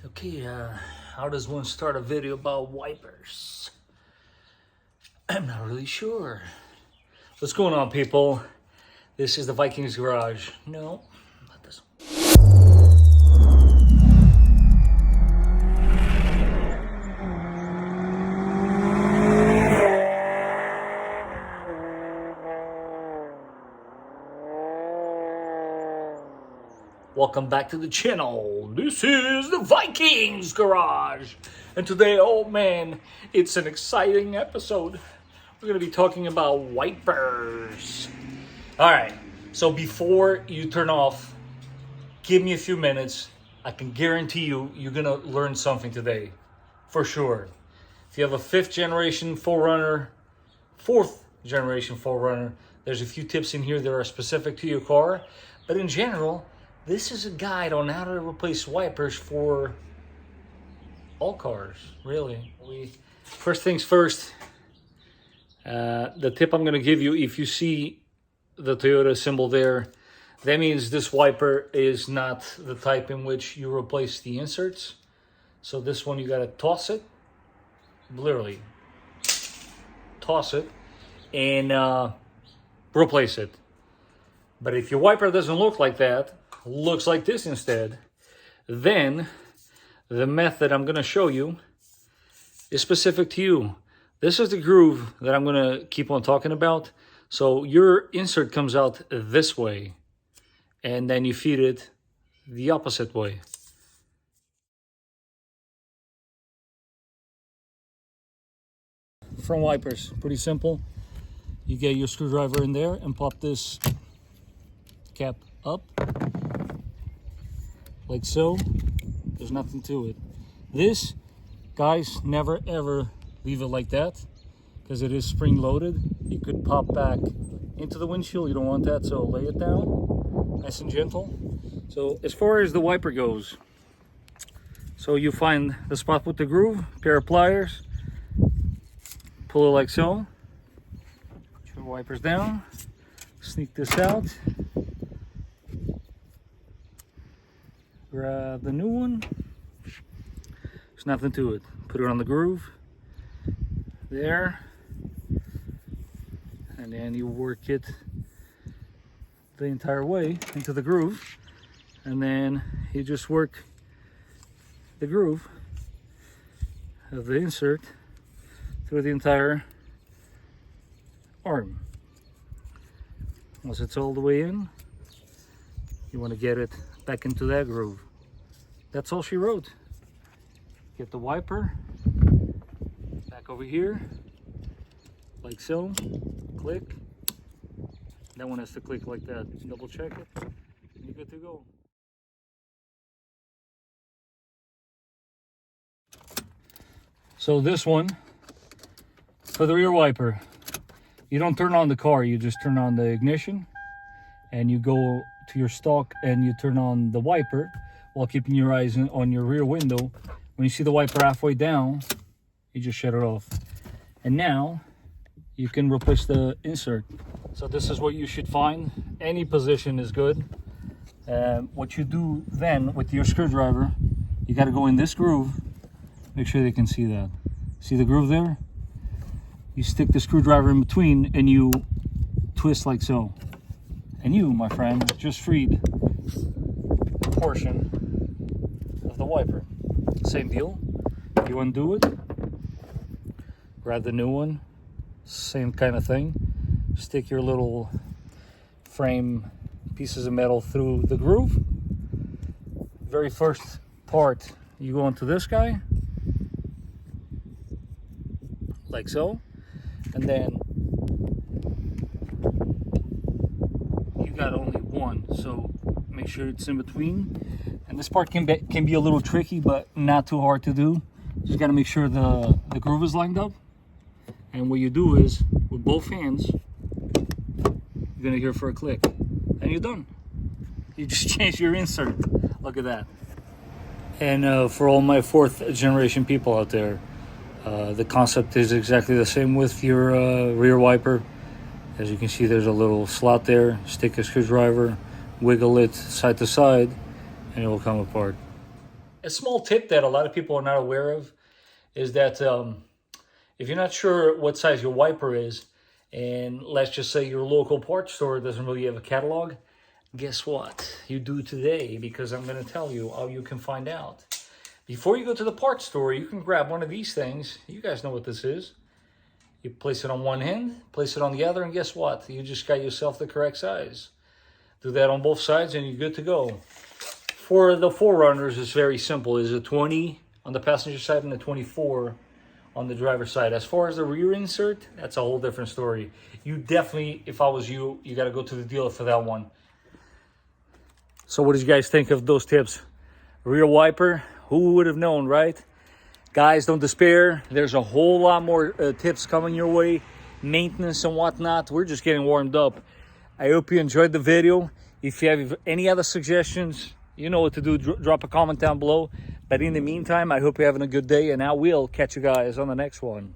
Okay, how does one start a video about wipers? I'm not really sure. What's going on, people? This is the Vikings garage. No, not this one. Welcome back to the channel. This is the Vikings garage. And today, oh man, it's an exciting episode. We're going to be talking about wipers. All right, so before you turn off, give me a few minutes. I can guarantee you're going to learn something today, for sure. If you have a 5th generation 4Runner, 4th generation 4Runner, there's a few tips in here that are specific to your car. But in general, this is a guide on how to replace wipers for all cars, really. First things first, the tip I'm going to give you, if you see the Toyota symbol there, that means this wiper is not the type in which you replace the inserts. So this one, you got to toss it, literally toss it, and replace it. But if your wiper doesn't look like that, looks like this instead, then the method I'm going to show you is specific to you. This is the groove that I'm going to keep on talking about. So your insert comes out this way, and then you feed it the opposite way. Front wipers, pretty simple. You get your screwdriver in there and pop this cap up like so. There's nothing to it. This, guys, never ever leave it like that, because it is spring loaded. It could pop back into the windshield. You don't want that, so lay it down nice and gentle. So as far as the wiper goes, so you find the spot with the groove, pair of pliers, pull it like so, put your wipers down, sneak this out, grab the new one. There's nothing to it. Put it on the groove there, and then you work it the entire way into the groove, and then you just work the groove of the insert through the entire arm. Once it's all the way in, you want to get it back into that groove. That's all she wrote. Get the wiper back over here, like so. Click. That one has to click like that. Double check it, and you're good to go. So this one, for the rear wiper, you don't turn on the car, you just turn on the ignition, and you go to your stalk and you turn on the wiper while keeping your eyes on your rear window. When you see the wiper halfway down, you just shut it off. And now you can replace the insert. So this is what you should find. Any position is good. What you do then with your screwdriver, you got to go in this groove. Make sure they can see that. See the groove there? You stick the screwdriver in between and you twist like so. And you, my friend, just freed a portion of the wiper. Same deal. You undo it, grab the new one, same kind of thing. Stick your little frame pieces of metal through the groove. Very first part, you go into this guy, like so, and then you got only one, so make sure it's in between. And this part can be a little tricky, but not too hard to do. Just got to make sure the groove is lined up. And what you do is, with both hands, you're gonna hear for a click, and you're done. You just change your insert. Look at that. And for all my 4th generation people out there, the concept is exactly the same with your rear wiper. As you can see, there's a little slot there. Stick a screwdriver, wiggle it side to side, and it will come apart. A small tip that a lot of people are not aware of is that if you're not sure what size your wiper is, and let's just say your local parts store doesn't really have a catalog, guess what? You do today, because I'm going to tell you how you can find out. Before you go to the parts store, you can grab one of these things. You guys know what this is. You place it on one end, place it on the other, and guess what? You just got yourself the correct size. Do that on both sides, and you're good to go. For the 4Runners, it's very simple. It's a 20 on the passenger side and a 24 on the driver's side. As far as the rear insert, that's a whole different story. You definitely, if I was you got to go to the dealer for that one. So what did you guys think of those tips? Rear wiper, who would have known, right? Guys, don't despair. There's a whole lot more tips coming your way. Maintenance and whatnot. We're just getting warmed up. I hope you enjoyed the video. If you have any other suggestions, you know what to do. Drop a comment down below. But in the meantime, I hope you're having a good day, and I will catch you guys on the next one.